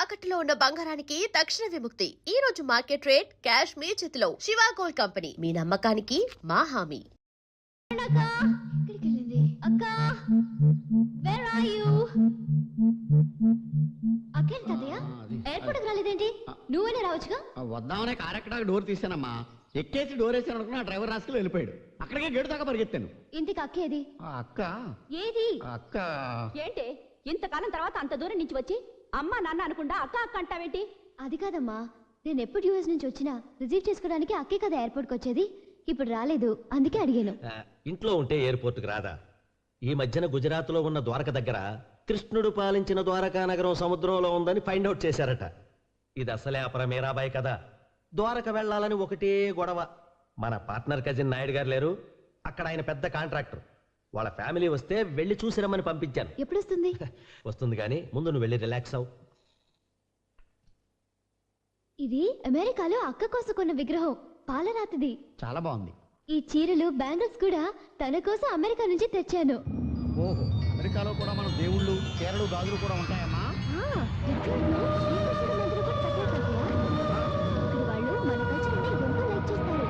తాకట్టులో ఉన్న బంగారానికి తక్షణ విముక్తి. ఈ రోజు మార్కెట్ రేట్ క్యాష్ మీ చేతిలో. శివ గోల్డ్ కంపెనీ, మీ నమ్మకానికి మా హామీ. ఎయిర్పోర్ట్ రాలేదేంటి? నువ్వేనే రావచ్చుగా. వద్దామనే కార్ ఎక్కడానికి డోర్ తీసానమ్మా. ఎక్కేసి డోర్ వేసాను అనుకున్నా, డ్రైవర్ రాసుకుని వెళ్ళిపోయాడు. అక్కడికే గేటు దాకా పరిగెత్తాను. ఇంటికి అక్కేది? అక్క ఏది? అక్క ఏంటి ఇంతకాలం తర్వాత అంత దూరం నుంచి వచ్చి అమ్మా నాన్న అనుకుండా అక్క అక్క అంటావేంటి? అది కాదమ్మా, నేను ఎప్పుడు యూఎస్ నుంచి వచ్చినా రిసీవ్ చేసుకోవడానికి అక్కే కదా ఎయిర్పోర్ట్కి వచ్చేది. ఇప్పుడు రాలేదు, అందుకే అడిగాను. ఇంట్లో ఉంటే ఎయిర్పోర్ట్కి రాదా? ఈ మధ్యన గుజరాత్లో ఉన్న ద్వారక దగ్గర కృష్ణుడు పాలించిన ద్వారకా నగరం సముద్రంలో ఉందని ఫైండ్ అవుట్ చేశారట. ఇది అసలే అపర మీరాబాయి కదా. ద్వారక వెళ్ళాలని ఒకటే గొడవ. మన పార్ట్నర్ కజిన్ నాయుడు గారు లేరు, అక్కడ ఆయన పెద్ద కాంట్రాక్టర్. వాళ్ళ ఫ్యామిలీ వస్తే వెళ్ళి చూసిరమ్మని పంపించాను. ఎప్పుడు వస్తుంది? వస్తుంది కానీ ముందు నువ్వు వెళ్ళి రిలాక్స్ అవు. ఇది అమెరికాలో అక్క కోసం కొన్న విగ్రహం, పాలరాతిది. చాలా బాగుంది. ఈ చీరలు బ్యాంగిల్స్ కూడా తన కోసం అమెరికా నుంచి తెచ్చాను. ఓహో, అమెరికాలో కూడా మన దేవుళ్ళు చీరలు గాజులు కూడా ఉంటాయమ్మా. వాళ్ళు మన కల్చర్ ఎంతో లైక్ చేస్తారు.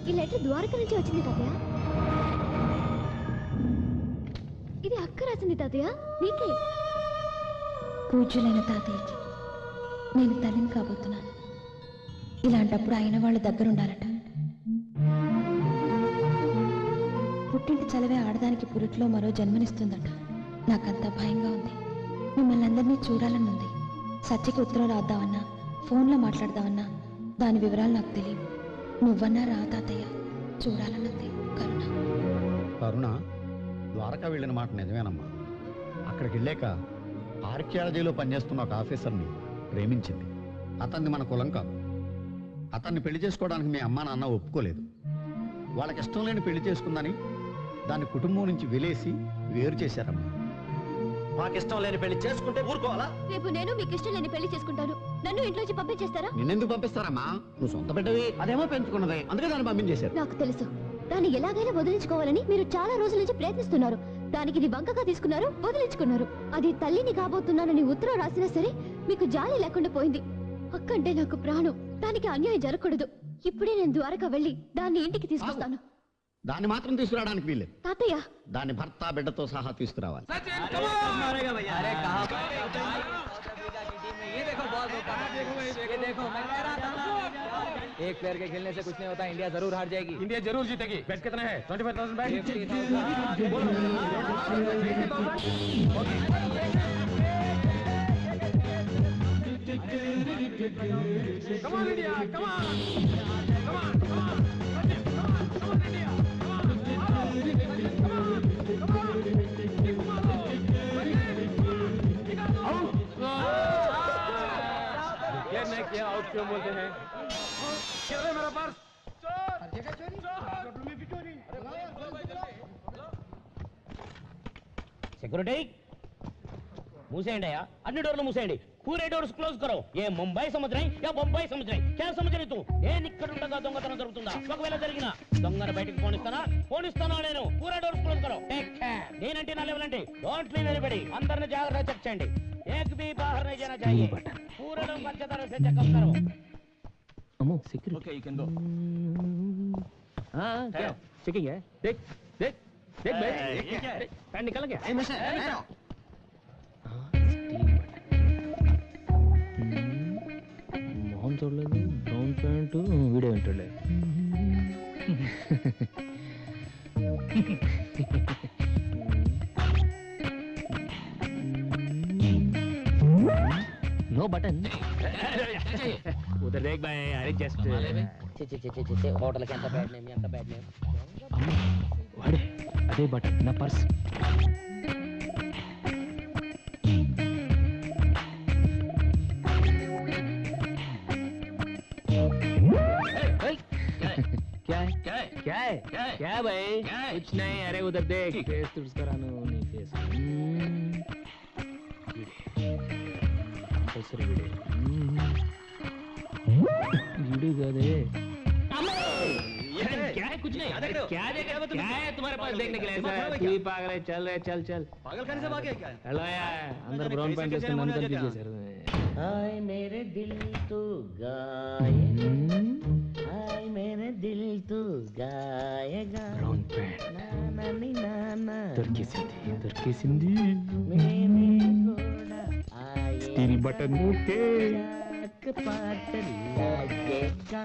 ఈ లెటర్ ద్వారక నుంచి వచ్చింది తాతయ్య. ఇది అక్క రాసింది తాతయ్య, నీకే. పూజ్యులైన తాతయ్యకి నేను తల్లిని కాబోతున్నాను. ఇలాంటప్పుడు అయిన వాళ్ళ దగ్గర ఉండాలట. పుట్టింటి చలవే ఆడదానికి పురిట్లో మరో జన్మనిస్తుందట. నాకంతా భయంగా ఉంది. మిమ్మల్ని అందరినీ చూడాలని ఉంది. సత్యకి ఉత్తరం రాద్దామన్నా, ఫోన్లో మాట్లాడదామన్నా దాని వివరాలు నాకు తెలియవు. నువ్వన్నా రా తాతయ్య, చూడాలన్నది కరుణ. కరుణ ద్వారకా వెళ్ళిన మాట నిజమేనమ్మా. అక్కడికి వెళ్ళాక ఆర్కియాలజీలో పనిచేస్తున్న ఒక ఆఫీసర్ని ప్రేమించింది. అతన్ని మన కులం కాదు. అతన్ని పెళ్లి చేసుకోవడానికి మీ అమ్మా నాన్న ఒప్పుకోలేదు. వాళ్ళకి ఇష్టం లేని పెళ్లి చేసుకుందని దాని కుటుంబం నుంచి వెలేసి వేరు చేశారమ్మా. మాకు ఇష్టం లేని పెళ్లి చేసుకుంటే ఊరుకోవాలా? రేపు నేను మీకు ఇష్టం లేని పెళ్లి చేసుకుంటాను. నన్ను ఇంట్లోంచి పంపించేస్తారా? నిన్నెందుకు పంపిస్తారమ్మా? నువ్వు సొంత బిడ్డవి, అదేమో పెంచుకున్నది, అందుకే దాన్ని పంపించేశారు. నాకు తెలుసు, దాన్ని ఎలాగైనా వదిలించుకోవాలని మీరు చాలా రోజుల నుంచి ప్రయత్నిస్తున్నారు. దానికి ఇది వంకగా తీసుకున్నారు, వదిలించుకున్నారు. అది తల్లిని కాబోతున్నానని ఉత్తరం రాసినా సరే మీకు జాలి లేకుండా పోయింది. అక్కంటే నాకు ప్రాణం. దానికి అన్యాయం జరగకూడదు. ఇప్పుడే నేను ద్వారకా వెళ్ళి దాన్ని ఇంటికి తీసుకొస్తాను. దాన్ని మాత్రం తీసుకురావడానికి వీల్లేదు తాతయ్య. దాని భర్త బిడ్డతో సహా తీసుకురావాలి. एक प्लेयर के खेलने से कुछ नहीं होता. इंडिया जरूर हार जाएगी. इंडिया जरूर जीतेगी. बेट कितना है? 25,000 bat. Come on India, come on, come on, come on, come on India, क्या आउट क्यों बोलते हैं? मेरा पर्स सिक्योरिटी मूसेंडी यार, अन्नी डोर्లు మూసేయండి. पूरे डोर्स क्लोज करो. ये मुंबई समझ रहे या बॉम्बई समझ रहे? क्या समझ रही तू? ఏ ఇక్కడ ఉండగా దొంగతనం జరుగుతుందా? ఒకవేళ జరిగినా దొంగను బయటికి పోనిస్తానా నేను? पूरा डोर्स क्लोज करो. Take care. నేనంటే నా లెవెల్ అంటే డోంట్ లీవ్ ఎనీబడీ. అందరిని జాగ్రత్తగా చెక్ చేయండి. एक भी बाहर नहीं जाना चाहिए. पूरे लोग अच्छी तरह से चेकअप करो. अमो security. Okay, you can go. हां, क्या चेकिंग है? देख देख देख भाई, ये क्या है? पैन निकल गया. ए मिस्टर, मोहन చూడలేదు. బ్రౌన్ ప్యాంట్, వీడియో వింటలే. No button. उधर देख भाई, अरे जस्ट హోటల్ కి ఎంత బ్యాడ్ నేమ్, ఎంత బ్యాడ్ నేమ్. వాడే అదే బటన్ నా పర్స్. क्या है क्या है क्या है क्या भाई? कुछ नहीं. अरे उधर देख, फेस तुझ करानो नहीं फेस. कंपल्सरी वीडियो कदे. क्या है कुछ नहीं क्या देखा क्या है तुम्हारे पास देखने के लिए तू ही पागल है चल रे चल चल पागल खाने से भागे क्या हेलो यार अंदर ब्राउन पैंट वेసుకొని నన్ను కన్ఫ్యూజ్ చేశారు हाय मेरे दिल तू गाएगा हाय मेरे दिल तू गाएगा ब्राउन पैंट नाना దొరికేసింది స్టీల్ బటన్ ఓకే పాట లాగేగా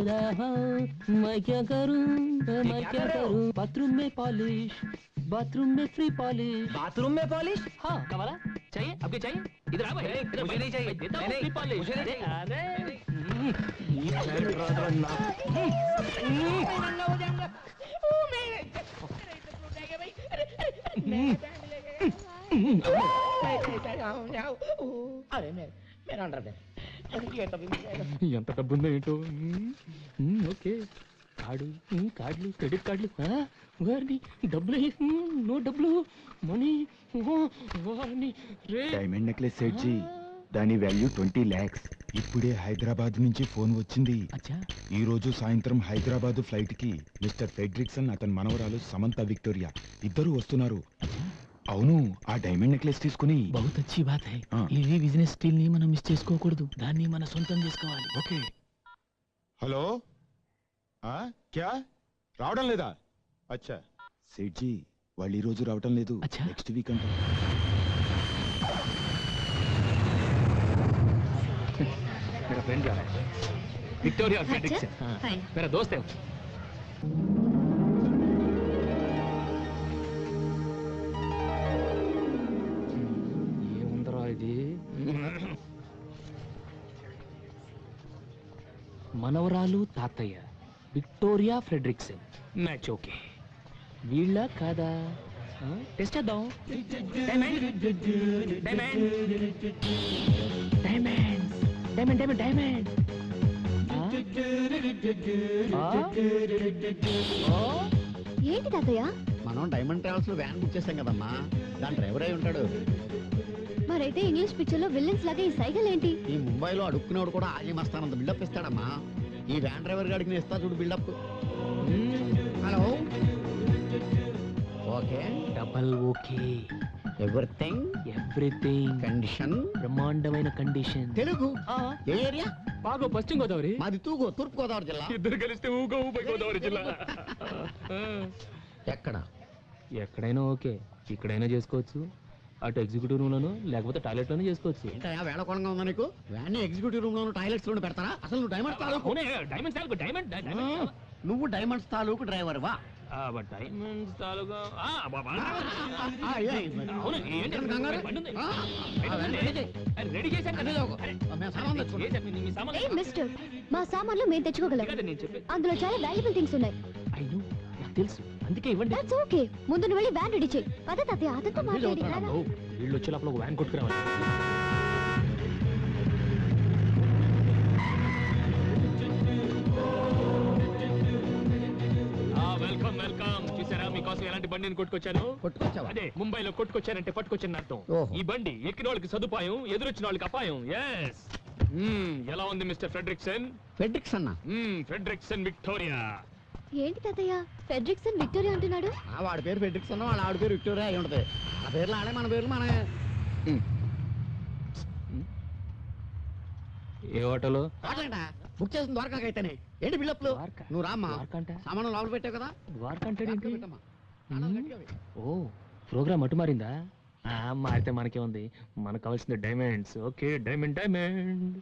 मैं क्या करूं बाथरूम में पॉलिश बाथरूम में फ्री पॉलिश बाथरूम में पॉलिश हाँ कमाला चाहिए आपके चाहिए इधर आ भाई इधर मुझे नहीं चाहिए देता हूँ नहीं, फ्री पॉलिश मुझे नहीं चाहिए। अरे अरे मेरा अंडरवेयर ఎంత డబ్బు ఉందో ఏంటో ఓకే కార్డులు క్రెడిట్ కార్డులు వారిని డబ్బులు నో డబ్బులు మనీ రే డైమండ్ నెక్లెస్ సెట్ జీ దాని వాల్యూ 20 lakhs ఇప్పుడే హైదరాబాద్ నుంచి ఫోన్ వచ్చింది అచ్చా ఈ రోజు సాయంత్రం హైదరాబాద్ ఫ్లైట్ కి మిస్టర్ ఫెడ్రిక్సన్ అతని మనవరాలు సమంత విక్టోరియా ఇద్దరు వస్తున్నారు అవును ఆ డైమండ్ నెక్లెస్ తీసుకుని బహుత్ అచ్చి బాత్ హై ఆ. ఈ బిజినెస్ స్కిల్ ని మనం మిస్ చేసుకోకూడదు దాన్ని మన సొంతం చేసుకోవాలి ఓకే హలో క్యా రావడం లేదా అచ్చా సెట్ జీ వాళ్ళు ఈ రోజు రావడం లేదు అచ్చా. నెక్స్ట్ వీక్ అంట मेरा फ्रेंड जा रहा है विक्टोरिया फ्रेडरिक्सन हाय मेरा दोस्त है ఏముందరా ఇది మనవరాలు తాతయ్య విక్టోరియా ఫ్రెడరిక్సన్ మ్యాచ్ ఓకే వీళ్ళ కాదా టెస్ట్ చేద్దాం diamond diamond diamond diamond diamond diamond ఏంటి తాతయ్య మనం డైమండ్ ట్రావెల్స్ లో వ్యాన్ బుక్ చేసాం కదమ్మా దాని డ్రైవర్ అయి ఉంటాడు మరైతే ఇంగ్లీష్ పిక్చర్ లో విల్లన్స్ లాగా ఈ సైకిల్ ఏంటి ఈ ముంబైలో అడుక్కునేవాడు కూడా ఆజీ మస్తానంత బిల్డప్ ఇస్తాడమ్మా ఈ వ్యాన్ డ్రైవర్ గాడికి నేను ఇస్తా చూడు buildup hello okay double okay everything everything condition బ్రహ్మాండమైన కండిషన్ తెలుగు ఏ ఏరియా బాగా పశ్చిమ గోదావరి మాది తూగు తూర్పు గోదావరి జిల్లా ఇద్దరు కలిస్తే ఊగో ఊపై గోదావరి జిల్లా ఎక్కడ ఎక్కడైనా ఓకే ఇక్కడైనా చేసుకోవచ్చు అటు ఎగ్జిక్యూటివ్ రూమ్ లోను లేకపోతే టాయిలెట్ లోనే చేసుకోవచ్చు ఏంటయ్యా వేళకోళంగా ఉందా నీకు వ్యాన్ ఎగ్జిక్యూటివ్ రూమ్ లోను టాయిలెట్స్ లోను పెడతారా అసలు నువ్వు డైమండ్స్ తాలూకు డైమండ్స్ తాలూకు డైమండ్ నువ్వు డైమండ్స్ తాలూకు డ్రైవర్ వా డైమండ్స్ తాలూకా అవును, ఏంటి కంగారు? రెడీ చేశాను కదా. మేము సామాన్ తెచ్చుకున్నాం. ఏ చెప్పి మీ సామాన్ ఏ మిస్టర్ మా సామాన్లు మేము తెచ్చుకోగలం కదా నేను చెప్పి అందులో చాలా వాల్యుబుల్ థింగ్స్ ఉన్నాయి అయ్యో నాకు తెలుసు అందుకే ఇవ్వండి దట్స్ ఓకే ముందు నువ్వు వెళ్ళి వ్యాన్ రెడీ చేయి పద తాతయ్య అతనితో మాట్లాడి రారా. వీళ్ళు వచ్చే లోపల ఒక వ్యాన్ కొట్టుకురావాలి వెల్కమ్ వెల్కమ్ చూసారా మీకోసం ఎలాంటి బండిని కొట్టుకొచ్చాను కొట్టుకొచ్చావా? అదే ముంబైలో కొట్టుకొచ్చానంటే పట్టుకొచ్చాను అర్థం ఓహో. ఈ బండి ఎక్కిన వాళ్ళకి సదుపాయం ఎదురొచ్చిన వాళ్ళకి అపాయం ఎస్ ఎలా ఉంది మిస్టర్ ఫ్రెడరిక్సన్ ఫెడ్రిక్స్ అన్న ఫ్రెడరిక్సన్ విక్టోరియా ఏంటి తాతయ్య ఫెడ్రిక్సన్ విక్టోరియా అంటున్నాడు వాడి పేరు ఫెడ్రిక్స్ అన్న వాళ్ళ ఆవిడ పేరు విక్టోరియా అయి ఉంటది ఆ పేర్లు ఆడే మన పేర్లు మన ఏ హోటలో బుక్ చేసిన ద్వారకాకి అయితేనే ఏంటి బిల్డప్లు ద్వారకా? నువ్వు రామ్మా ద్వారకా అంటే? సామాను లోపల పెట్టావు కదా ద్వారకా అంటాడు లోపల ఏంటి? పెట్టమ్మా. తాళాలు గట్టిగా వేయి. ఓ ప్రోగ్రామ్ అటు మారిందా మారితే మనకే ఉంది మనకు కావాల్సింది diamonds okay diamond diamond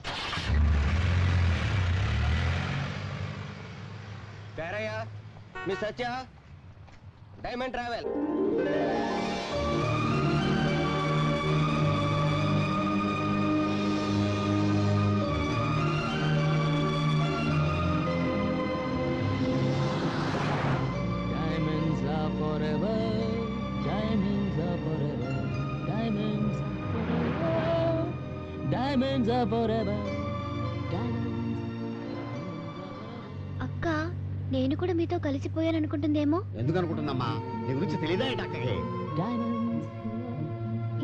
Perayya me Satya diamond travel diamonds are forever. అక్క నేను కూడా మీతో కలిసిపోయాననుకుంటుందేమో. ఎందుకు అనుకుంటుందమ్మా? నీ గురించి తెలియదా ఏంటి అక్కకి?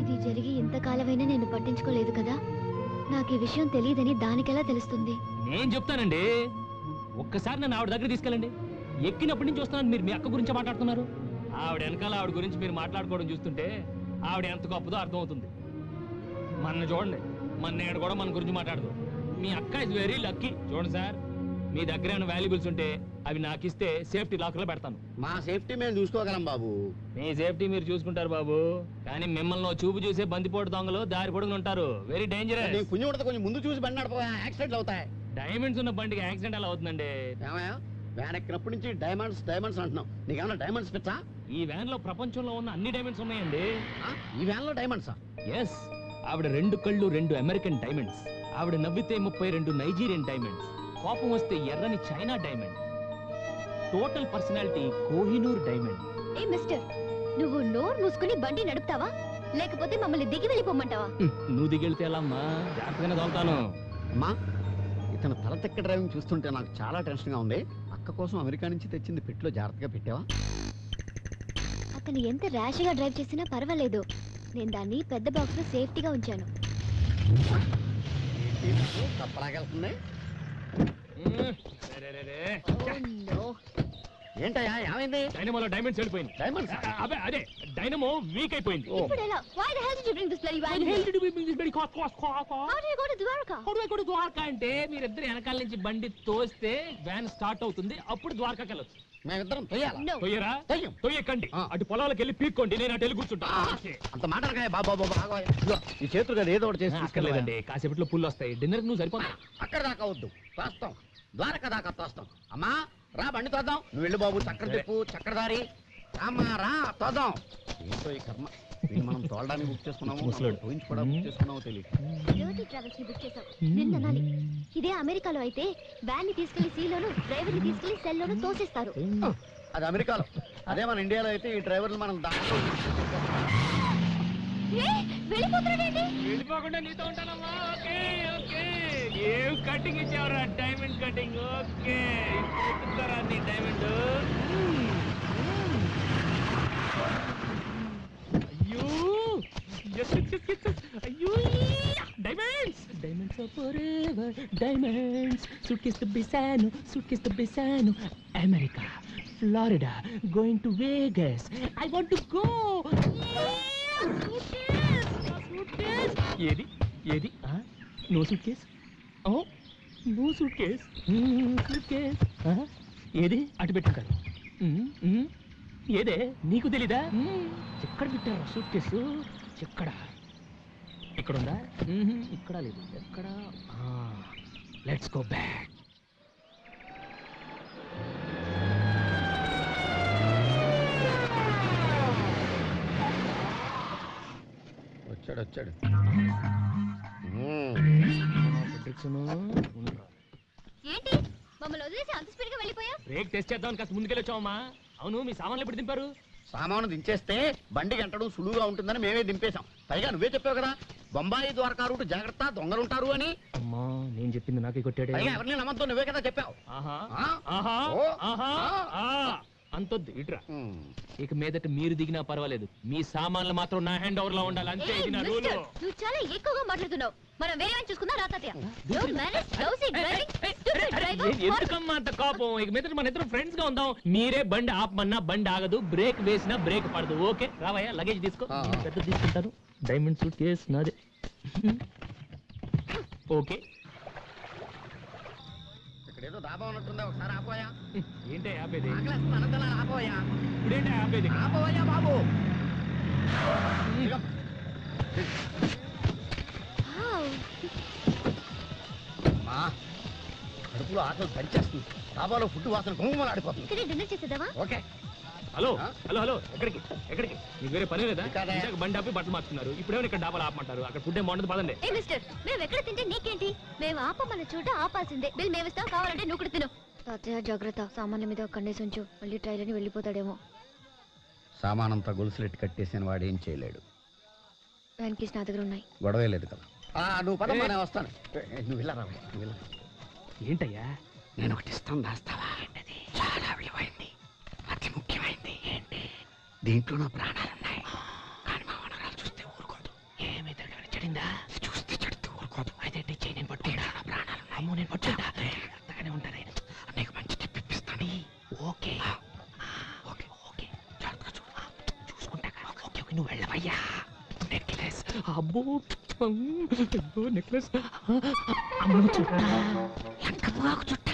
ఇది జరిగి ఇంతకాలమైనా నేను పట్టించుకోలేదు కదా. నాకు ఈ విషయం తెలియదని దానికెలా తెలుస్తుంది? నేను చెప్తానండి. ఒక్కసారి నన్ను ఆవిడ దగ్గర తీసుకెళ్ళండి. ఎక్కినప్పటి నుంచి చూస్తున్నాను మీరు మీ అక్క గురించి మాట్లాడుతున్నారు. ఆవిడ వెనకాల ఆవిడ గురించి మీరు మాట్లాడుకోవడం చూస్తుంటే ఆవిడ ఎంత గొప్పదో అర్థమవుతుంది. మన చూడండి, మన నేడు కూడా మన గురించి మాట్లాడదు. మీ అక్క ఇస్ వెరీ లక్కీ. చూడండి సార్, మీ దగ్గర ఏమైనా వాల్యుబుల్స్ ఉంటే అవి నాకు ఇస్తే సేఫ్టీ లాకర్లో పెడతాను. మా సేఫ్టీ మేము చూసుకోగలం బాబు. మీ సేఫ్టీ మీరు చూసుకుంటారు బాబు, కానీ మిమ్మల్ని చూపు చూసే బందిపోటు దొంగలు దారి పొడుగుని ఉంటారు. Very dangerous. కొంచెం కూడా కొంచెం ముందు చూసి బండి నడప, యాక్సిడెంట్లు అవుతాయి. డైమండ్స్ ఉన్న బండికి యాక్సిడెంట్ ఎలా అవుతుందండి? ఏమయ్యా వ్యాన్ ఎక్కినప్పటి నుంచి డైమండ్స్ డైమండ్స్ అంటున్నావు. నీకేమన్నా డైమండ్స్ పిచ్చా? ఈ వ్యాన్ లో ప్రపంచంలో ఉన్న అన్ని డైమండ్స్ ఉన్నాయండి. ఈ వ్యాన్ లో డైమండ్సా? ఎస్. ఆవిడ 2 కళ్ళు 2 అమెరికన్ డైమండ్స్. ఆవిడ నవ్వితే 32 నైజీరియన్ డైమండ్స్. కోపం వస్తే ఎర్రని China diamond. Total personality Kohinoor diamond. ఏ మిస్టర్, నువ్వు నోరు మూసుకుని బండి నడుపుతావా లేకపోతే మమ్మల్ని దిగి వెళ్ళిపోమంటావా? నువ్వు దిగెళ్తే ఎలా అమ్మా? జాగ్రత్తగానే తోలుతాను. అమ్మా, ఇతను తల తెక్క డ్రైవింగ్ చూస్తుంటే నాకు చాలా టెన్షన్ గా ఉంది. అక్క కోసం అమెరికా నుంచి తెచ్చింది పెట్టులో జాగ్రత్తగా పెట్టావా? అతను ఎంత ర్యాష్ గా డ్రైవ్ చేసినా పర్వాలేదు. నేను దాన్ని పెద్ద బాక్స్ లో సేఫ్టీగా ఉంచాను. తప్పలాగెళ్తుంది. ఏంటయ్యా ఏమైంది? డైనమోలో డైమండ్స్ వెళ్ళిపోయింది. డైమండ్స్? అదే అదే డైనమో వీక్ అయిపోయింది. ఇప్పుడు ఎలా? Why the hell did you bring this bloody van? How do you go to Dwarka? అంటే మీరిద్దరు వెనకాల నుంచి బండి తోస్తే వ్యాన్ స్టార్ట్ అవుతుంది, అప్పుడు ద్వారకాకి వెళ్ళొచ్చు. మేమిద్దరం తొయ్యాలా? No. తొయ్యరా? తొయ్యం. తొయ్యకండి, అటు పొలాలకు వెళ్ళి పీక్కోండి, నేను అటు వెళ్ళి కూర్చుంటా. అంత మాటలుగా బాబా ఈ చేతులు కదా ఏదో ఒకటి చేసి తీసుకెళ్ళలేదండి. అక్కర్లేదండి, కాసేపట్లో పుల్లు వస్తాయి. డిన్నర్ నువ్వు సరిపోతా. అక్కడ దాకా వద్దు, తోస్తాం. ద్వారకా దాకా తోస్తాం. అమ్మా రా, బండి తోద్దాం. నువ్వు వెళ్ళు బాబు, చక్ర తిప్పు, చక్రధారి. అమ్మా రా తోద్దాం. ఏంటో ఈ కర్మ, వీళ్ళు మనం తోలడానికి బుక్ చేసుకున్నాము, ముసలోడు. ఊహించి కూడా బుక్ చేసుకున్నామో తెలియదు. Dirty Travels ని బుక్ చేసాం. నిన్న అనాలి. ఇదే అమెరికాలో అయితే వ్యాన్ ని తీసుకెళ్లి సీలోను, డ్రైవర్ ని తీసుకెళ్లి సెల్లోను తోసేస్తారు. అది అమెరికాలో. అదే మన ఇండియాలో అయితే ఈ డ్రైవర్లు మనం దాంట్లో వెళ్ళిపోతున్నాడేంటి? వెళ్ళిపోకుండా నీతో ఉంటానమ్మా. Okay okay. ఏం కటింగ్ ఇచ్చావురా? Diamond cutting. ఓకే, ఇప్పుడు నీ డైమండ్. అయ్యో అయ్యో, diamonds diamonds are forever. Diamonds. Suitcase దుబ్బేశాను. America, Florida, going to Vegas. I want to go. ఏది ఏది? No suitcase. Oh no suitcase. ఏది? అటు పెట్టుకుంటారు. ఏదే నీకు తెలీదా? ఎక్కడ పెట్టారు సూట్ కేసు? ఇక్కడ ఉందా? ఇక్కడ లేదు. ఎక్కడ? Let's go back. వచ్చాడు. ఏంటి మమ్మల్ని వదిలేసి అంత స్పీడ్ గా వెళ్ళిపోయా? బ్రేక్ టెస్ట్ చేద్దామని కాస్త ముందుకెళ్ళి వచ్చావమ్మా. అవును, మీ సామాన్లు ఎప్పుడు దింపారు? సామాను దించేస్తే బండి గంటడం సులువుగా ఉంటుందని మేమే దింపేశాం. పైగా నువ్వే చెప్పావు కదా, బొంబాయి ద్వారకా రూట్ జాగ్రత్త, దొంగలుంటారు అని. అమ్మా, నేను చెప్పింది నాకే కొట్టాడే. పైగా ఎవరిని నమ్మద్దు, నువ్వే కదా చెప్పావు. అంతొద్దు, ఇట్రా. ఇక మీదట మీరు దిగినా పర్వాలేదు, మీ సామాన్లు మాత్రం నా హ్యాండ్ ఓవర్ లో ఉండాలి, అంతే. ఇది నా రూల్. నువ్వు చాలా ఎక్కువగా మాట్లాడుతున్నావు. మనం వేరే వాడిని చూసుకుందాం రా తాతయ్య. Don't manage lousy driving, stupid driver. ఎందుకమ్మా అంత కోపం? ఇక మీద మన ఇద్దరు ఫ్రెండ్స్ గా ఉందాం. మీరే బండి ఆపమన్నా బండి ఆగదు, బ్రేక్ వేసినా బ్రేక్ పడదు. ఓకే రావయ్యా, లగేజ్ తీసుకో. పెద్ద తీసుకుంటాను. డైమండ్ సూట్ కేస్ నాదే. ఓకే. ఇక్కడేదో దాబా ఉన్నట్టుందా, ఒకసారి ఆపోయా. ఏంటే ఆపేది? ఆపోయా. ఇప్పుడేంటే ఆపేది? ఆపోయా బాబు. మా కడుపులో ఆకలి పనిచేస్తుంది. డాబాలో ఫుడ్ వాసన గుమ్మలు ఆడిపోతుంది. ఇక్కడే డిన్నర్ చేసేద్దామా? ఓకే. హలో ఎక్కడికి మీకు వేరే పని లేదా? ఇందాక బండి ఆపి బట్టలు మార్చుకున్నారు, ఇప్పుడేమో ఇక్కడ డాబాలు ఆపమంటారు. అక్కడ ఫుడ్ ఏం బాగుంటుంది పదండి. ఏ మిస్టర్, మేము ఎక్కడ తింటే నీకేంటి? మేము ఆపమన్న చోట ఆపాల్సిందే. బిల్ మేము ఇస్తాం, కావాలంటే నువ్వు కూడా తిను. తాతయ్య జాగ్రత్త, సామాన్ల మీద కండేసి ఉంచు, మళ్ళీ ట్రైల్ అని వెళ్ళిపోతాడేమో. సామానంతా గొలుసులెట్టి కట్టేసిన వాడు ఏం చేయలేడు. వ్యాన్ కీస్ నా దగ్గర ఉన్నాయి. గొడవే లేదు కదా. నువ్వు పదమ్మా, నేను వస్తాను. నువ్వు ఇలా రావాలి, నువ్వు ఇలా. ఏంటయ్యా? నేను ఒకటి ఇస్తాను, దాస్తావా? చాలా విలువైంది, అతి ముఖ్యమైంది. ఏంటి? దీంట్లో నా ప్రాణాలున్నాయి, కానీ మా వనరాలు చూస్తే ఊరుకోదు. ఏమి చెడిందా? చూస్తే చెడితే ఊరుకోదు. అయితే చెయ్యి, నేను పట్టుకుంటా. నా ప్రాణాలు అమ్మో, నేను పట్టుకుంటా. అంతగానే ఉంటారే. నీకు మంచి టిప్ ఇప్పిస్తాను. ఓకే ఓకే ఓకే, జాగ్రత్తగా చూడు. చూసుకుంటా. ఓకే ఓకే, నువ్వు వెళ్ళవయ్యా. నెక్లెస్. అబ్బో నెక్లెస్. అమ్మో చుట్టా. లంకపోకు చుట్ట.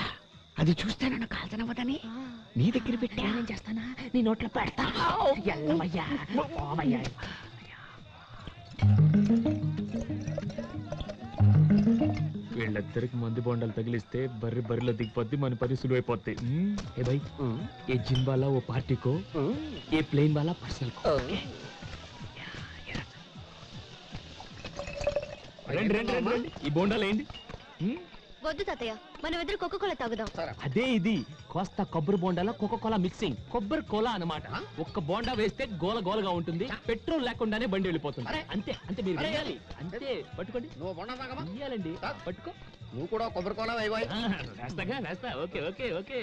అది చూస్తే నన్ను కాల్చనవదని నీ దగ్గర పెట్టా. నేను చేస్తానా? నీ నోట్లో పెడతా. ఎల్లవయ్యా, పోవయ్యా. వీళ్ళిద్దరికి మంది బొండాలు తగిలిస్తే బర్రెలో దిగిపోద్ది, మన పని సులువైపోద్ది. ఏ భయ్, ఏ జిమ్ వాలా ఓ పార్టీ కో, ఏ ప్లేన్ వాలా పర్సనల్ కో. రండి రండి రండి రండి, ఈ బోండాలు ఏంటి? వద్దు తాతయ్య, మనం ఎదురు కోకోకోలా తాగుదాం. అదే ఇది కోస్తా కొబ్బరి బోండాలో కోకోకోలా మిక్సింగ్. కొబ్బరి కోలా అన్నమాట. ఒక్క బోండా వేస్తే గోల గోలగా ఉంటుంది, పెట్రోల్ లేకుండానే బండి వెళ్ళిపోతుంది. అంతే అంతే, మీరు వేయాలి అంతే. పట్టుకోండి. నువ్వు బొండ తాగమా? వేయాలండి, పట్టుకో. నువ్వు కూడా కొబ్బరి కోలా వేయబోయ్. వేస్తాగా, వేస్తా. Okay okay okay.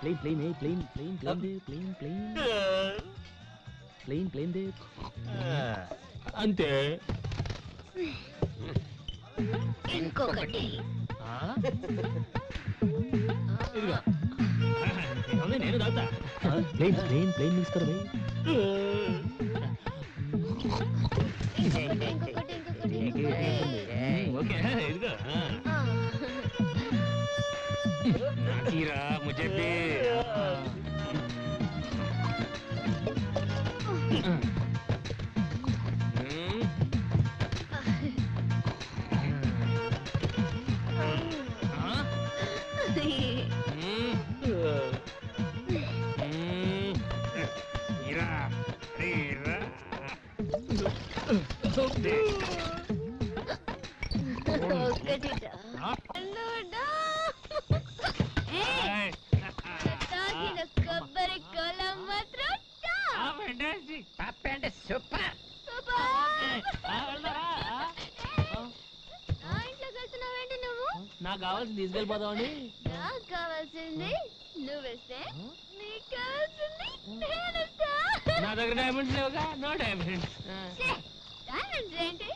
Plane plane plane plane plane plane plane plane plane దే. అంతే. ఇంకొకటి. ఇదిగో నేను తాగుతా. ప్లేన్ ప్లేన్ ప్లేన్ తీసుకోరా భయ్. ఓకే ఇదిగో. నాకీరా ముझे भी. కొబ్బరి కోలా మాత్రం సూపర్. నాకు కావాల్సింది తీసుకెళ్ళిపోదామని. నాకు కావాల్సింది నువ్వేస్తే, నీకు కావాల్సింది నేనేస్తా. నా దగ్గర డైమండ్స్ లేవుగా. No diamonds. డైమండ్స్ ఏంటి?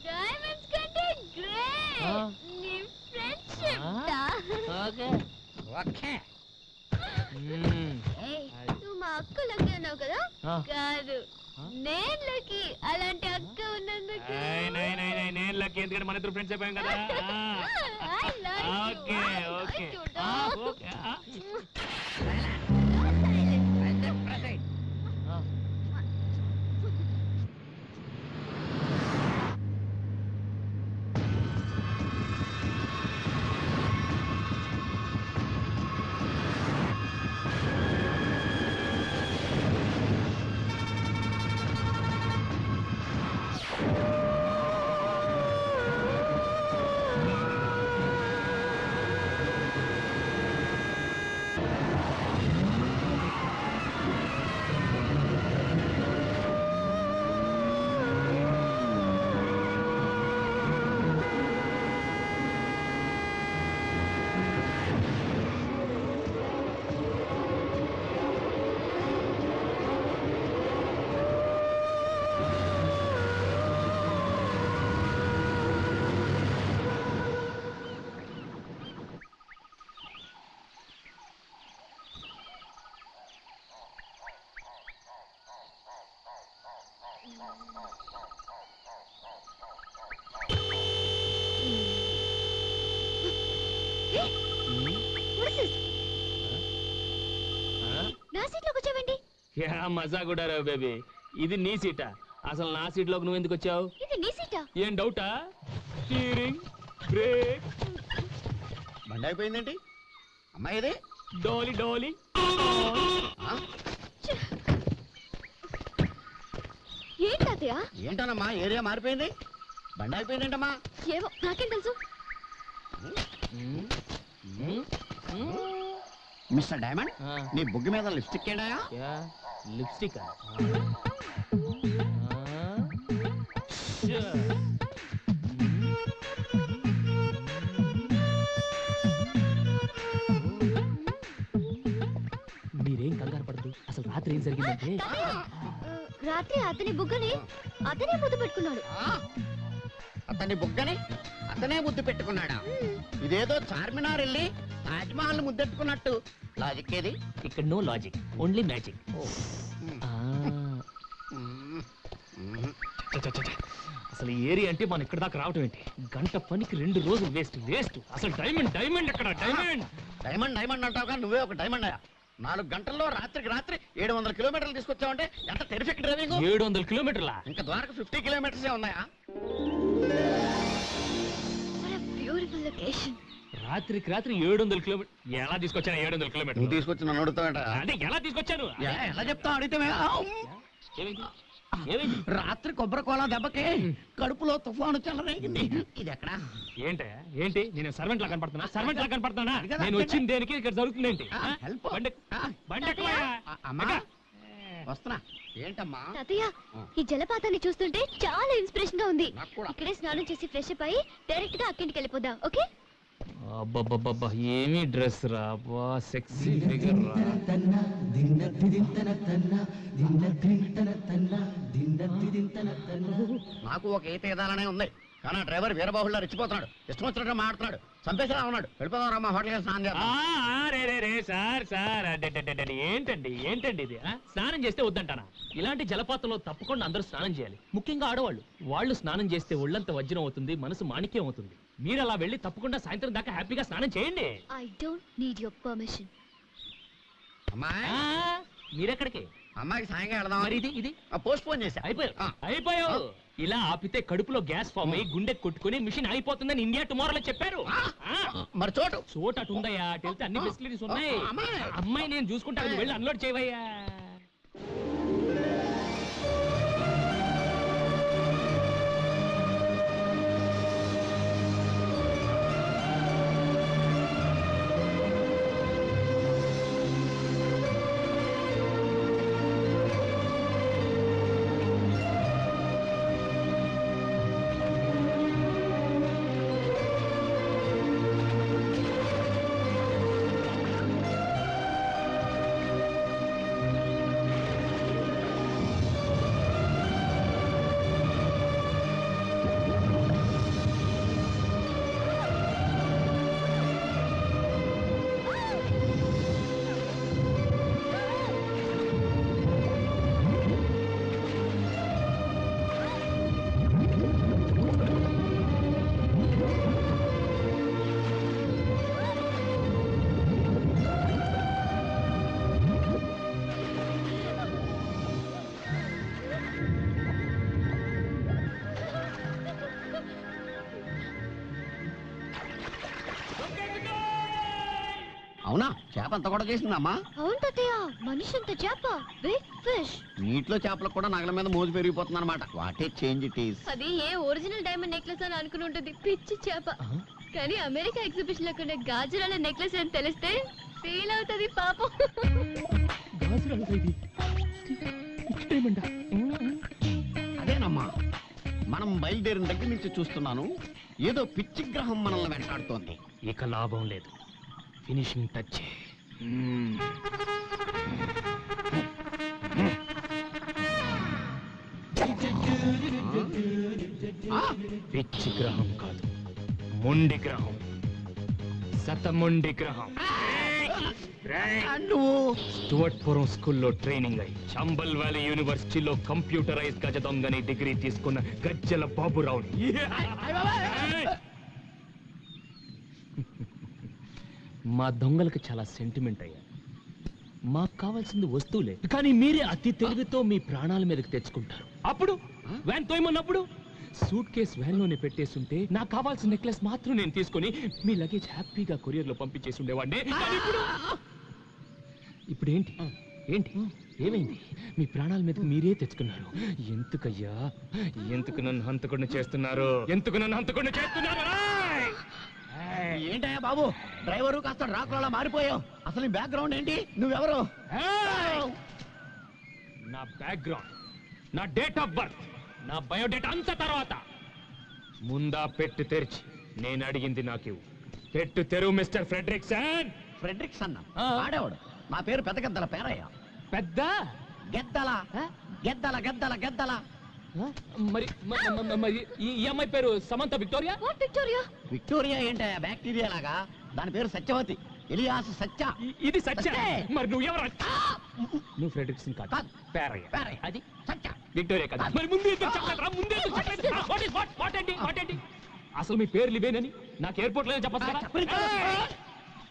డైమండ్స్ కంటే గ్రేట్ నీ ఫ్రెండ్షిప్. Okay okay. నువ్వు మా అక్క లక్కీ అన్నావు కదా? ఆ. కాదు, నేను లక్కీ. అలాంటి అక్క ఉన్నందుకు. నేను లక్కీ, ఎందుకంటే మన ఇద్దరు ఫ్రెండ్స్ అయిపోయాం కదా. I love you. Okay I okay like you, dog. Okay. నా సీట్లో కూర్చోవండి. యా మజా కూడా రా బేబీ. ఇది నీ సీటా? అసలు నా సీట్ లోకి నువ్వు ఎందుకు వచ్చావు? ఇది నీ సీటా? ఏం డౌటా? Steering, brake. బండి అయిపోయిందేంటి అమ్మాయి? ఇది డోలి డోలి. ఏంటయ్య? ఏంటనమ్మా, ఏరియా మారిపోయింది, బండి అయిపోయిందేంటమ్మా? ఏమో, నాకేం తెలుసు. మిస్టర్ డైమండ్, నీ బుగ్గి మీద లిప్స్టిక్ ఏంటయా? లిప్స్టిక్. రాత్రి ఏం జరిగిందంటే రాత్రి అతని బుగ్గని అతనే ముద్దు పెట్టుకున్నాడు. అతని బుగ్గని అతనే ముద్దు పెట్టుకున్నాడా? ఇదేదో చార్మినార్ వెళ్ళి తాజ్మహల్ ముద్దెట్టుకున్నట్టు. లాజిక్ ఏది? ఇక్కడ నో లాజిక్, ఓన్లీ మ్యాజిక్. అసలు ఈ ఏరియా అంటే మనం ఇక్కడ దాకా రావటం ఏంటి? గంట పనికి 2 రోజులు వేస్ట్. అసలు డైమండ్ ఎక్కడ? డైమండ్ అంటావుగా, నువ్వే ఒక డైమండ్ అయ్యా. 4 గంటల్లో రాత్రికి రాత్రి 700 కిలోమీటర్లు తీసుకొచ్చావంటే ఎంత టెరిఫిక్ డ్రైవింగ్. 700 కిలోమీటర్లా? ఇంకా ద్వారకు 50 కిలోమీటర్సే ఉన్నాయా? Beautiful location. రాత్రికి రాత్రి 700 కిలోమీటర్ ఎలా తీసుకొచ్చాను? 700 కిలోమీటర్ నువ్వు తీసుకొచ్చి నన్ను అడుగుతావేంట? అంటే ఎలా తీసుకొచ్చాను? ఎలా చెప్తావు? అడిగితే ఏమైంది? రాత్రి కొబ్బరి కోలా దెబ్బకి కడుపులో తుఫాను చెలరేగింది. ఇది ఎక్కడ? ఏంటి నేను సర్వెంట్ లా కనపడుతున్నా? నేను వచ్చింది దేనికి? ఇక్కడ జరుగుతుంది ఏంటి? వస్తున్నా. ఏంటమ్మా? తాతయ్య, ఈ జలపాతాన్ని చూస్తుంటే చాలా ఇన్స్పిరేషన్ గా ఉంది. ఇక్కడే స్నానం చేసి ఫ్రెష్ అప్ అయ్యి డైరెక్ట్ గా అక్కింటికి వెళ్ళిపోదాం. ఓకే? అబ్బబ్బబ్బబ్బా, ఏమి డ్రెస్ రా, సెక్సీ ఫిగర్ రా. నాకు ఒక ఈత ఎదాలనే ఉంది, కానీ డ్రైవర్ వీరబాహుళ్ళ రెచ్చిపోతున్నాడు. ఇష్టం వచ్చినట్టు మాట్లాడుతున్నాడు. చంపేసేలా ఉన్నాడు. వెళ్ళిపోదాం రమ్మా, హోటల్కి స్నానం చేద్దాం. సార్ ఏంటండి ఇది? స్నానం చేస్తే వద్దంటానా? ఇలాంటి జలపాతంలో తప్పకుండా అందరూ స్నానం చేయాలి, ముఖ్యంగా ఆడవాళ్ళు. వాళ్ళు స్నానం చేస్తే ఒళ్ళంత వజ్రం అవుతుంది, మనసు మాణిక్యం అవుతుంది. మీరు అలా వెళ్ళి తప్పకుండా సాయంత్రం దాకా హ్యాపీగా స్నానం చేయండి. I don't need your permission. అమ్మాయి, మీరెక్కడికి? అమ్మాయికి సాయంగా వెళదాం. మరి ఇది పోస్ట్ పోన్ చేశా. అయిపోయావు. ఇలా ఆపితే కడుపులో గ్యాస్ ఫామ్ అయ్యి గుండె కొట్టుకుని మిషన్ అయిపోతుందని ఇండియా టుమారోలో చెప్పారు. మరి చోటు అటు ఉందయ్యా, అటు వెళ్తే అన్ని ఫెసిలిటీస్ ఉన్నాయి. అమ్మాయి నేను చూసుకుంటాను, వెళ్ళి అన్లోడ్ చేయవయ్యా. అవునా? చేప అంత కూడా చేసిందమ్మా? అవును తాతయ్య, మనిషి అంత చేప, బిగ్ ఫిష్. నీటిలో చేపలకు కూడా నగల మీద మోజు పెరిగిపోతుంది అనమాట. What a change it is. అది ఏ ఒరిజినల్ డైమండ్ నెక్లెస్ అని అనుకుని ఉంటుంది, పిచ్చి చేప. కానీ అమెరికా ఎగ్జిబిషన్ లో కొన్న గాజురాల నెక్లెస్ అని తెలిస్తే ఫీల్ అవుతుంది పాపం. అదేనమ్మా, మనం బయలుదేరిన దగ్గర నుంచి చూస్తున్నాను, ఏదో పిచ్చి గ్రహం మనల్ని వెంటాడుతోంది. ఇక లాభం లేదు, ఫినిషింగ్ టచ్. పిచ్చి గ్రహం కాదు, మొండి గ్రహం, శతమొండి గ్రహం. స్టువర్ట్పురం స్కూల్లో ట్రైనింగ్ అయి చంబల్ వ్యాలీ యూనివర్సిటీలో కంప్యూటరైజ్ గజ దొంగని డిగ్రీ తీసుకున్న గజ్జల బాబురావుని. మా దొంగలకు చాలా సెంటిమెంట్ అయ్యా. మాకు కావాల్సింది వస్తువులే, కానీ మీరే అతి తెలివితో మీ ప్రాణాల మీదకి తెచ్చుకుంటారు. అప్పుడు వ్యాన్ తోయమన్నప్పుడు సూట్ కేస్ వ్యాన్ లోనే పెట్టేస్తుంటే నాకు కావాల్సిన నెక్లెస్ మాత్రం నేను తీసుకుని మీ లగేజ్ హ్యాపీగా కొరియర్ లో పంపించేసి ఉండేవాడిని. ఇప్పుడు ఏంటి ఏంటి ఏమైంది? మీ ప్రాణాల మీదకి మీరే తెచ్చుకున్నారు. ఎందుకయ్యా, ఎందుకు నన్ను హంతకుండా చేస్తున్నారు? ఏంటయ్యా బాబు, డ్రైవరు కాస్త డ్రాకులా మారిపోయావు. అసలు నీ బ్యాక్గ్రౌండ్ ఏంటి? నువ్వెవరు? నా బ్యాక్గ్రౌండ్, నా డేట్ ఆఫ్ బర్త్, నా బయోడేటా అంత తర్వాత ముందా పెట్టు తెరిచి నేను అడిగింది నాకు పెట్టు తెరువు మిస్టర్ ఫ్రెడ్రిక్సన్. ఫ్రెడ్రిక్సన్ ఆడేవాడు. నా పేరు పెద్ద గద్దల పేరయ్య. పెద్ద గెద్దల గెద్దల గెద్దల గెద్దల. మరి మరి ఈ అమ్మాయి పేరు సమంత విక్టోరియా. విక్టోరియా విక్టోరియా ఏంటా బ్యాక్టీరియా లాగా? దాని పేరు సత్యవతి, ఎలియాస్ సత్య. ఇది సత్య. మరి నువ్వెవరు? నువ్వు ఫ్రెడ్రిక్సన్ కాదు, పేరయ్య. అది సత్య. విక్టోరియా కాదు. మరి ముందు ఎందుకు చెప్పలేదురా? ముందు ఎందుకు చెప్పలేదు? What ఏంటి? అసలు మీ పేర్లు ఇవేనని నాకు ఎయిర్పోర్ట్ లోనే చెప్పచ్చు కదా.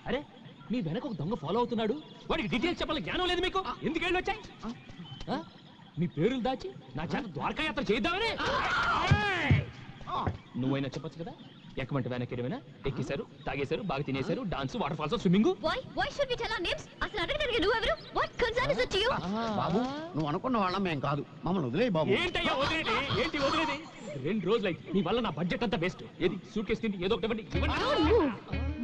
అరే మీ వెనక ఒక దొంగ ఫాలో అవుతున్నాడు. వాడికి డీటెయిల్స్ చెప్పాలి జ్ఞానం లేదు మీకు. ఎందుకు వెళ్ళి వచ్చాయి? మీ పేర్లు దాచి నా చేత ద్వారకా యాత్ర చేద్దామని. నువ్వైనా చెప్పచ్చు కదా. ఎక్కమంటే వెనక్కి ఏమైనా ఎక్కేశారు, తాగేశారు, బాగా తినేశారు, dance, waterfalls, swimming. why should we tell our names? అసలు అడగడానికి నువ్వెవరు? what concern is it to you? బాబు నువ్వు అనుకున్న వాళ్ళం మేం కాదు, మమ్మల్ని వదిలేయి బాబు. ఏంటయ్యా వదిలేది? ఏంటి వదిలేది? 2 రోజులు అయితే నీ వల్ల నా బడ్జెట్ అంతా వేస్ట్. ఏది సూట్ కేసు తిండి ఏదో ఒకటి ఇవ్వండి.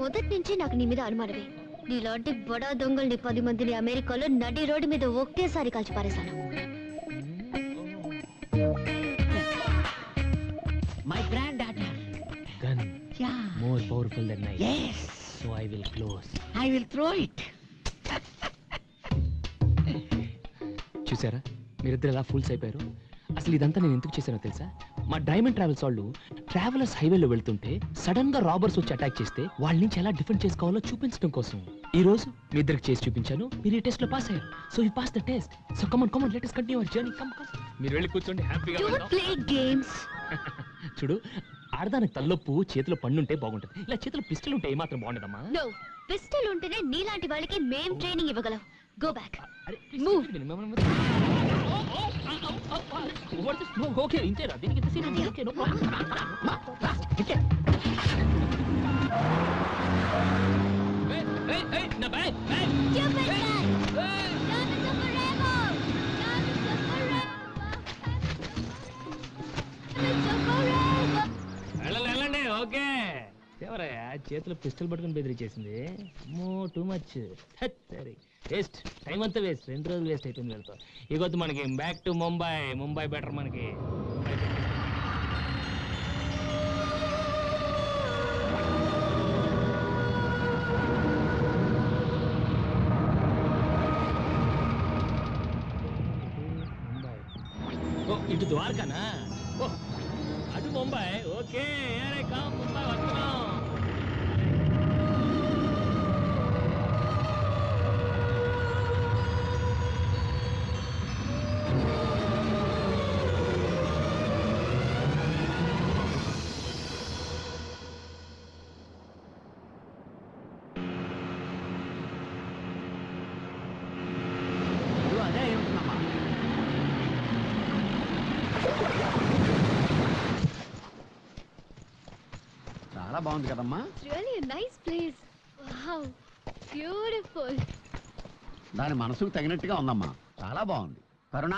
మొదటి నుంచి నాకు నీ మీద అనుమానమే. నీలాంటి బడా దొంగల్ని 10 మందిని అమెరికాలో నడి రోడ్డు మీద ఒకేసారి కాల్చి పారేశాను. My granddaughter gun more powerful then knife. yes so I will close. I will throw it. చూసారా మీరిద్దరు ఎలా ఫూల్స్ అయిపోయారు? అసలు ఇదంతా నేను ఎందుకు చేశానో తెలుసా? మా డైమండ్ ట్రావెల్స్ వాళ్ళు ట్రావెలర్స్ హైవేలో వెళ్తుంటే సడన్ గా రాబర్స్ వచ్చి అటాక్ చేస్తే వాళ్ళ నుంచి ఎలా డిఫెండ్ చేసుకోవాలో చూపించడం కోసం ఈ రోజు మీ ఇద్దరికి చేసి చూపించాను. మీరు ఈ టెస్ట్ లో పాస్ అయ్యారు. So you pass the test. So come on let us continue our journey. Come మీరు వెళ్ళి కూర్చోండి హ్యాపీగా. Don't play games. చూడు ఆడదానికి తల్లొప్పు చేతిలో పన్నుంటే బాగుంటది. ఇలా చేతిలో పిస్టల్ ఉంటే ఏమాత్రం బాగుండదమ్మా. No, పిస్టల్ ఉంటేనే నీలాంటి వాళ్ళకి మేం ట్రైనింగ్ ఇవ్వగలం. Go back. Move. ఓకే ఇంతేనా? దీనికి ఇంత సీన్ ఉంది. Okay no problem. నా bag Stupid guy. Diamonds are forever. Diamonds are forever. Diamonds are forever. వెళ్ళండి. ఓకే ఎవరయ్యా చేతిలో పిస్టల్ పట్టుకుని బెదిరించేసింది? Too much. సరే వేస్ట్, టైం అంతా వేస్ట్. 2 రోజులు వేస్ట్ అయిపోయింది వెళ్తాం. ఇకొద్దు మనకి బ్యాక్ టు ముంబై బెటర్ మనకి. ఇటు ద్వారకానా? ఓ అటు ముంబై. ఓకే ముంబై వస్తున్నాం. అదే ఏమిటమ్మా? చాలా బాగుంది కదమ్మా. It's really a nice place. Wow, beautiful. దాని మనసుకు తగినట్టుగా ఉందమ్మా. చాలా బాగుంది. కరుణ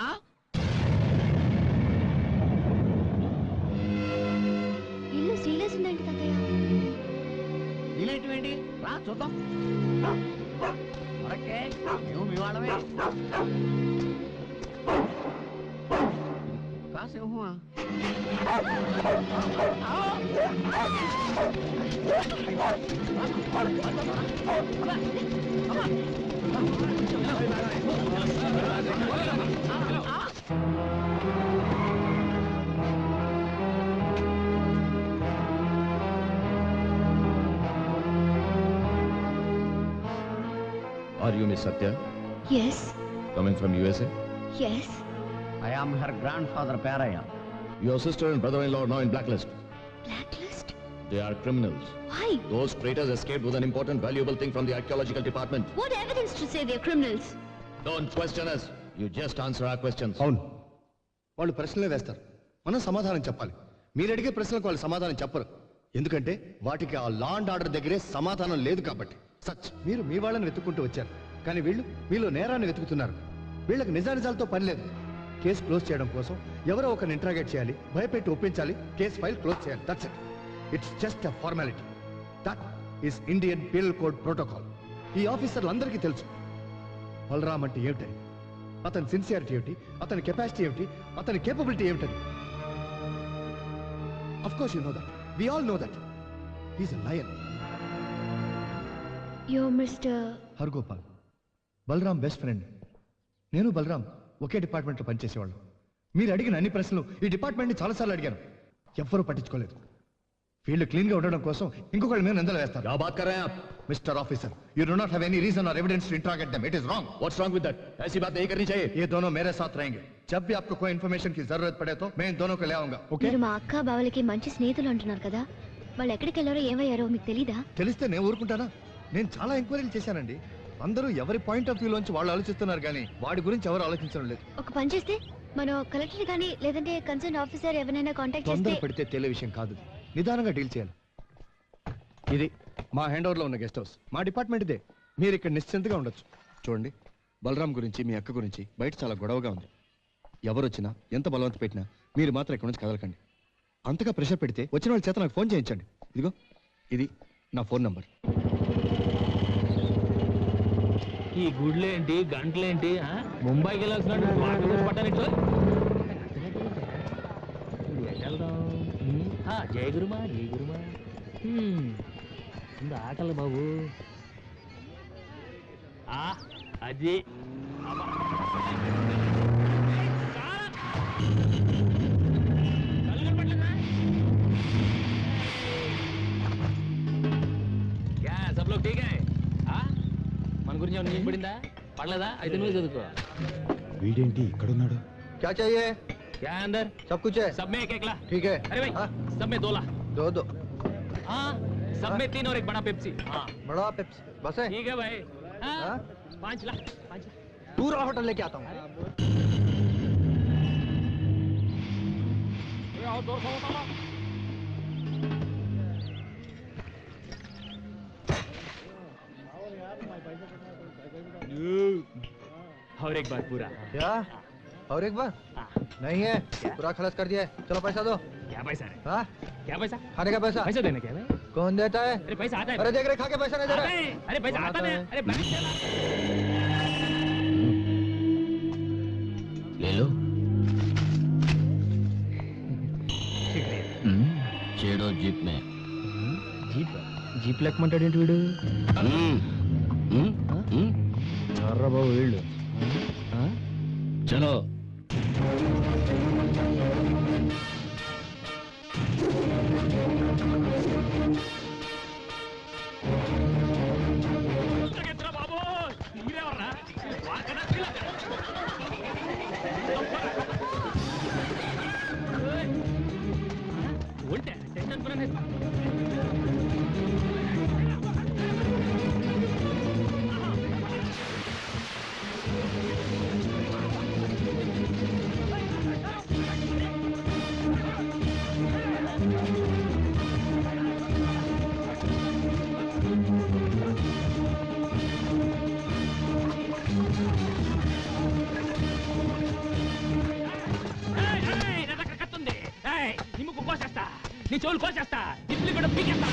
ఇల్లు శ్రీలేసిందండి తాతయ్య. ఇలాంటివేంటి? రా చూద్దాం. ఓకే మేము మీ వాళ్ళమే. కాసేమా Are you Miss Satya? Yes, Coming from USA? yes. I am her grandfather Paraya. Your sister and brother-in-law are now in blacklist. Blacklist? They are criminals. Why? Those traitors escaped with an important, valuable thing from the archaeological department. What evidence to say they're criminals? Don't question us. You just answer our questions. అవును, వాళ్ళు ప్రశ్నలే వేస్తారు, మనం సమాధానం చెప్పాలి. మీరు అడిగే ప్రశ్నలకు వాళ్ళు సమాధానం చెప్పరు. ఎందుకంటే వాటికి ఆ లా అండ్ ఆర్డర్ దగ్గరే సమాధానం లేదు కాబట్టి. సచ్ మీరు మీ వాళ్ళని వెతుక్కుంటూ వచ్చారు, కానీ వీళ్ళు మీలో నేరాన్ని వెతుకుతున్నారు. వీళ్ళకి నిజానిజాలతో పని లేదు. కేసు క్లోజ్ చేయడం కోసం ఎవరో ఒకరిని ఇంట్రాగేట్ చేయాలి, భయపెట్టి ఒప్పించాలి, కేసు ఫైల్ క్లోజ్ చేయాలి. That's it. It's just a formality. That is Indian penal code protocol. ఈ ఆఫీసర్లందరికీ తెలుసు బలరామ్ అంటే ఏమిటని, అతని సిన్సియారిటీ ఏమిటి, అతని కెపాసిటీ ఏమిటి, అతని కేపబిలిటీ ఏమిటని. Of course you know that. We all know that. He is a lion. You're Mr. Hargopal, Balaram best friend. నేను బలరాం ఒకే డిపార్ట్మెంట్లో పనిచేసేవాళ్ళం. మీరు అడిగిన అన్ని ప్రశ్నలు ఈ డిపార్ట్మెంట్ని చాలాసార్లు అడిగాను, ఎవ్వరూ పట్టించుకోలేదు. ఫీల్డ్ క్లీన్ గా ఉండడం కోసం ఇంకొకళ్ళ మీద నిందలు వేస్తారు. क्या बात कर रहे हैं आप? Mister officer, you do not have any reason और evidence to interrogate them. It is wrong. What's wrong with that? ऐसी बात नहीं करनी चाहिए. ये दोनों मेरे साथ रहेंगे. जब भी आपको कोई इन्फॉर्मेशन की जरूरत पड़े तो मैं इन दोनों को ले आऊंगा. ओके? మీరు మా అక్క బావలకి మంచి స్నేహితులు అంటున్నారు కదా, వాళ్ళు ఎక్కడికి వెళ్ళారో ఏమయ్యారో మీకు తెలీదా? తెలిస్తే నేను ఊరుకుంటానా? నేను చాలా ఎంక్వైరీలు చేశానండి. అందరూ ఎవరి పాయింట్ ఆఫ్ వ్యూ లోంచి వాళ్ళు ఆలోచిస్తున్నారు కానీ వాడి గురించి ఎవరు ఆలోచించడం లేదు. ఒక పని చేస్తే మనం కలెక్టర్ కానీ లేదంటే కన్సర్న్ ఆఫీసర్ ఎవరైనా కాంటాక్ట్ చేస్తే. తొందర పడితే తెలియ విషయం కాదు, నిదానంగా డీల్ చేయాలి. ఇది మా హ్యాండ్ ఓవర్లో ఉన్న గెస్ట్ హౌస్, మా డిపార్ట్మెంట్ ఇదే. మీరు ఇక్కడ నిశ్చింతగా ఉండొచ్చు. చూడండి, బలరాం గురించి మీ అక్క గురించి బయట చాలా గొడవగా ఉంది. ఎవరు వచ్చినా ఎంత బలవంత పెట్టినా మీరు మాత్రం ఇక్కడ నుంచి కదలకండి. అంతగా ప్రెషర్ పెడితే వచ్చిన వాళ్ళ చేత నాకు ఫోన్ చేయించండి. ఇదిగో ఇది నా ఫోన్ నంబర్. ఈ గుడ్లేంటి గంటలేంటి ముంబైకి వెళ్ళాల్సిన పట్టాలిట్లు జయ గురుమా జయ గురుమా ఆకలి బాబు అది सब लोग ठीक है మన గురించి ఏమైనా నీకు పడిందా పడలేదా అయితే నువ్వు చదువుకో వీడేంటి ఇక్కడున్నాడు? क्या चाहिए? क्या है अंदर सब कुछ है. सब में एक ला ठीक है. अरे भाई सब में 2 ला. दो. हाँ सब में 3 और एक बड़ा पेप्सी. हाँ बड़ा पेप्सी बस है. ठीक है भाई. हाँ 5 ला. पूरा होटल लेके आता हूँ. और एक बार पूरा. क्या? और एक बार? नहीं है, पूरा खलास कर दिया है. चलो पैसा दो. क्या पैसा है? हाँ? क्या पैसा? खाने का पैसा. पैसा देना क्या है? कौन देता है? अरे पैसा आता है. अरे देख रहे खा के पैसा नहीं दे रहा. अरे पैसा आता है. अरे ले लो. चेड़ो जीप में. జీప్ లెక్కమంటాడేంటి వీడు? ఎర్ర బాబు వీళ్ళు. चलो. నీ చెవులు కోసేస్తా, జిప్లు కూడా పీకేస్తా.